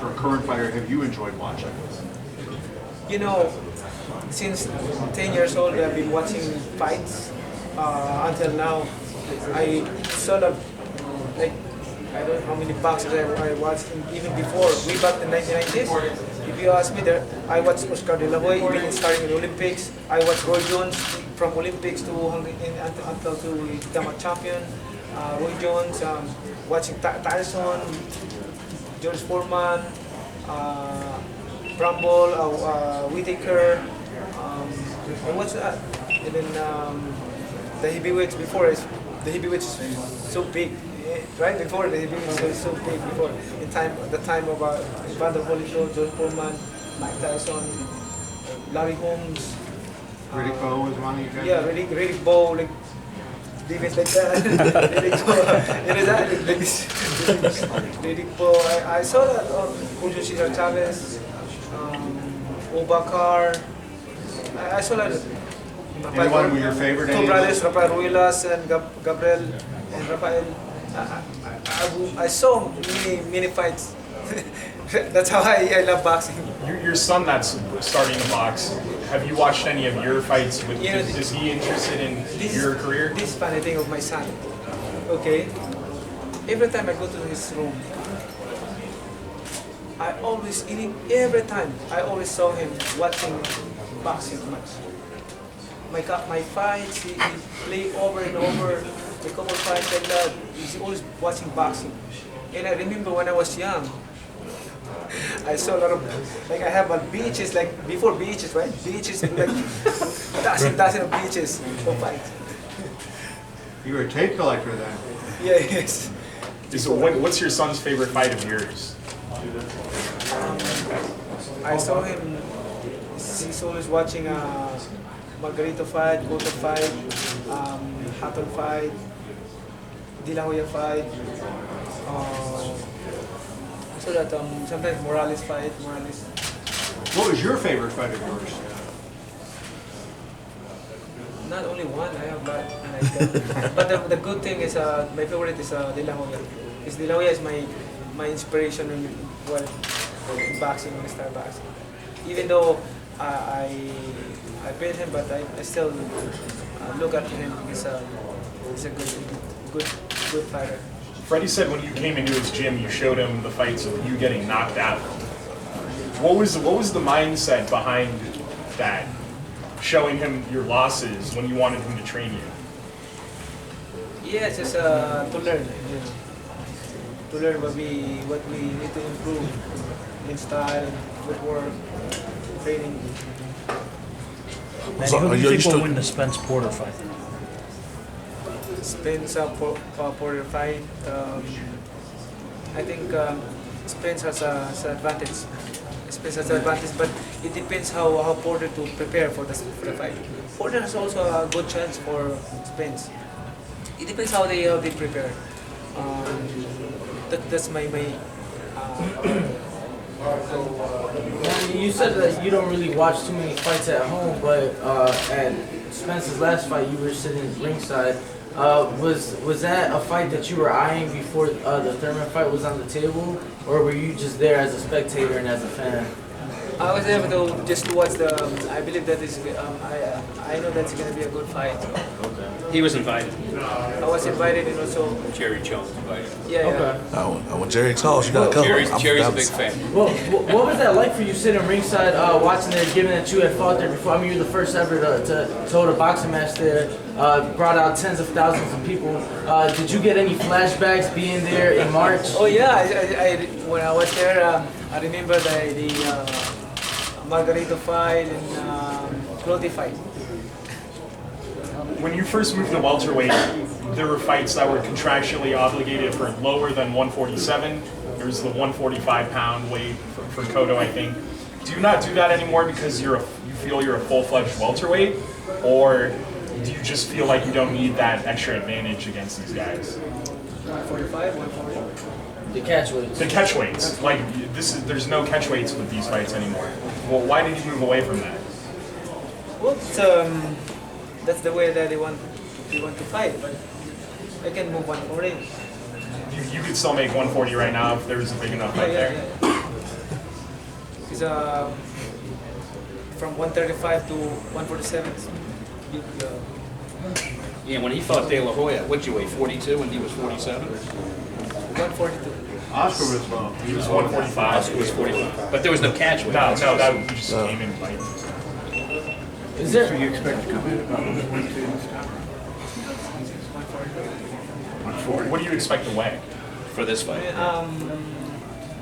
for a current fighter have you enjoyed watching? You know, since 10 years old, I've been watching fights until now. I sort of, like, I don't know how many boxers I watched even before, way back in the 1990s. If you ask me, I watched Oscar De La Hoya even starting in the Olympics. I watched Roy Jones from Olympics to until to become a champion. Roy Jones, watching Tyson, George Foreman, Bramble, Whitaker, and what's that? And then the heavyweights before the heavyweights is so big, right? Before the heavyweights was so big before the time of Evander Holyfield, George Foreman, Mike Tyson, Larry Holmes. Riddick Bowe was one of you guys? Yeah, Riddick Bowe, like defense like that. Riddick Bowe, like this. Riddick Bowe. I saw that on Julio Cesar Chavez, Obakar. I saw that. Anyone with your favorite? Two brothers, Rafael Ruelas and Gabriel and Rafael. I saw many fights. That's how I love boxing. Your son that's starting to box, have you watched any of your fights? Is he interested in your career? This funny thing of my son. Okay. Every time I go to his room, every time I always saw him watching boxing match. My fights, he play over and over, a couple fights like that. He's always watching boxing. And I remember when I was young, I saw a lot of, like I have beaches, like before beaches, right? Beaches, like dozen of beaches for fights. You were a tape collector then? Yeah, yes. So what's your son's favorite fight of yours? I saw him, he's always watching Margarito fight, Cotto fight, Hatton fight, De La Hoya fight. So that sometimes Morales fight, Morales. What was your favorite fight of yours? Not only one, I have that. But the good thing is, my favorite is De La Hoya. Because De La Hoya is my inspiration in boxing, when I start boxing. Even though I beat him, but I still look at him. He's a good fighter. Freddie said when you came into his gym, you showed him the fights of you getting knocked out. What was the mindset behind that? Showing him your losses when you wanted him to train you? Yeah, just to learn. You know, to learn what we need to improve in style, footwork, training. Manny, who do you think will win the Spence Porter fight? Spence Porter fight. I think Spence has an advantage. Spence has an advantage, but it depends how Porter to prepare for the fight. Porter has also a good chance for Spence. It depends how they prepare. That's my You said that you don't really watch too many fights at home, but at Spence's last fight, you were sitting ringside. Was that a fight that you were eyeing before the Thurman fight was on the table, or were you just there as a spectator and as a fan? I was able to just watch the. I believe that is. I know that's going to be a good fight. Okay. He was invited. I was invited, and also. Jerry Jones invited. Yeah. Okay. When Jerry calls, you gotta come. Jerry's a big fan. Well, what was that like for you sitting ringside, watching there, given that you had fought there before? I mean, you're the first ever to hold a boxing match there. Brought out tens of thousands of people. Did you get any flashbacks being there in March? Oh yeah, when I was there, I remember the Margarito fight and Floyd fight. When you first moved to welterweight, there were fights that were contractually obligated for lower than 147. There was the 145-pound weight for Cotto, I think. Do you not do that anymore because you feel you're a full-fledged welterweight, or do you just feel like you don't need that extra advantage against these guys? 145, 140. The catch weights. The catch weights, like there's no catch weights with these fights anymore. Well, why did you move away from that? Well, that's the way that they want to fight. But I can move 140. You could still make 140 right now if there was a big enough fight there. He's from 135 to 147. Big, Yeah, when he fought De La Hoya, what'd you weigh, 42 and he was 47? 142. Oscar was He was 145. Oscar was 45. But there was no catch weight. No, that he just came in fight. Is there? you expect to come in about 142 this time? 140. What do you expect to weigh? For this fight.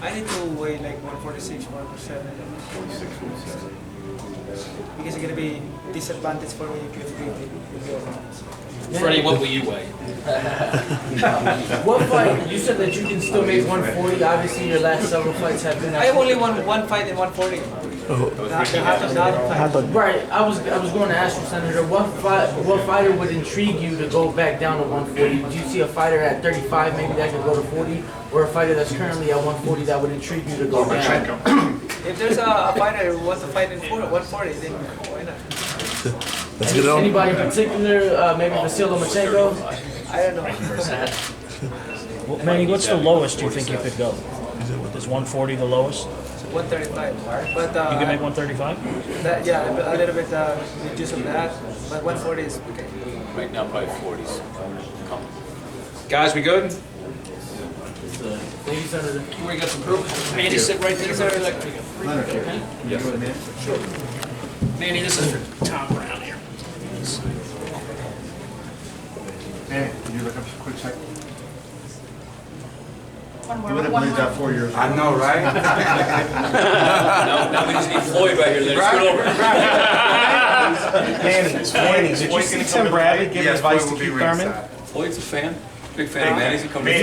I need to weigh like 146, 147. 46, 47. Because it's gonna be disadvantage for me if Freddie, what will you weigh? What fight? You said that you can still make 140. Obviously, your last several fights have been. I have only one fight in 140. Right. I was going to ask you, Senator, what fighter would intrigue you to go back down to 140? Do you see a fighter at 35 maybe that could go to 40, or a fighter that's currently at 140 that would intrigue you to go down? If there's a fighter who wants to fight in 140, then why not? Let's get it on. Anybody in particular? Maybe Vasil Lomachenko? I don't know. Well, Manny, what's the lowest you think you could go? Is 140 the lowest? 135. But You can make 135? yeah, a little bit reduce of that. But 140 is okay. Right now, probably 40s. Come on. Guys, we good? Thank you, Senator. We got some proof. Manny, sit right there. Leonard here. You with me? Sure. Manny, this is for Tom Brown here. Hey, can you look up a quick second? One more. You would have believed that 4 years ago. I know, right? Now we just need Floyd right here. Then scoot over. Manny, did you see Tim Bradley give advice to Keith Thurman? Floyd's a fan. Big fan of Manny's. He comes Did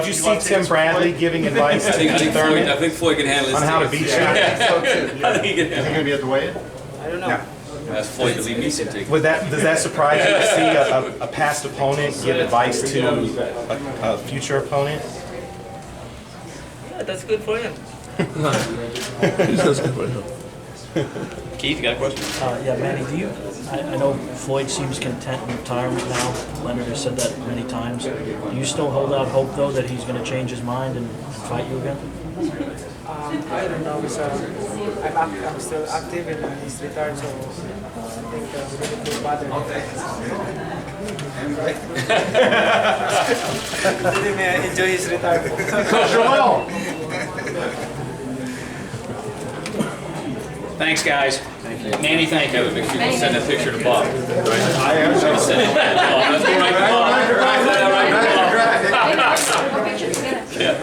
you see Tim Bradley giving advice to Keith I Thurman think Floyd can handle this. on how to beat you? I think he can Is he handle going to be at the weigh-in? I don't know. That's Floyd to leave me some take. Does that surprise you to see a past opponent give advice to a future opponent? Yeah, that's good for him. Keith, you got a question? Yeah, Manny, I know Floyd seems content in retirement now. Leonard has said that many times. Do you still hold out hope, though, that he's going to change his mind and fight you again? I don't know. So I'm still active and he's retired, so I think we didn't feel bothered. Let him enjoy his retirement. Joel! Thanks, guys. Manny, thank you. Make sure you send that picture to Bob. I am sure. Send it to Bob. Let's go right to Bob. Yeah.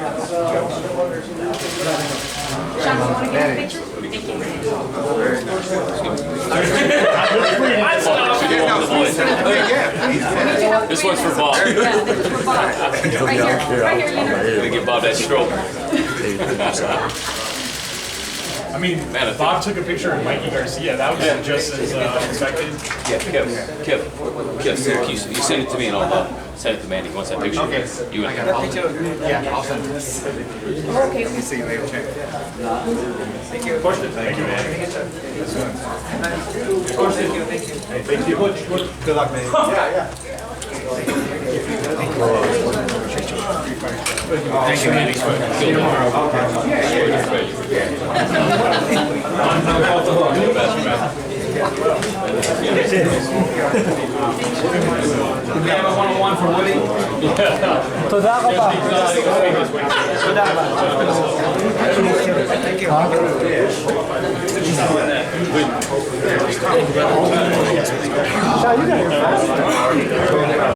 Sean, you want to get a picture? This one's for Bob. Yeah, this is for Bob. Right here, Leonard. We give Bob that stroke. I mean, Man, Bob took a picture of Mikey Garcia. That was just as expected. Yeah, Kev, you send it to me and I'll send it to Manny. He wants that picture. Okay. You and That picture of me. Yeah, I'll send it. Okay. See you later, Jay. Thank you. Thank you, man. Thank you. Good luck, man. Thank you, Manny. We have a one-on-one for Woody. Thank you. You got your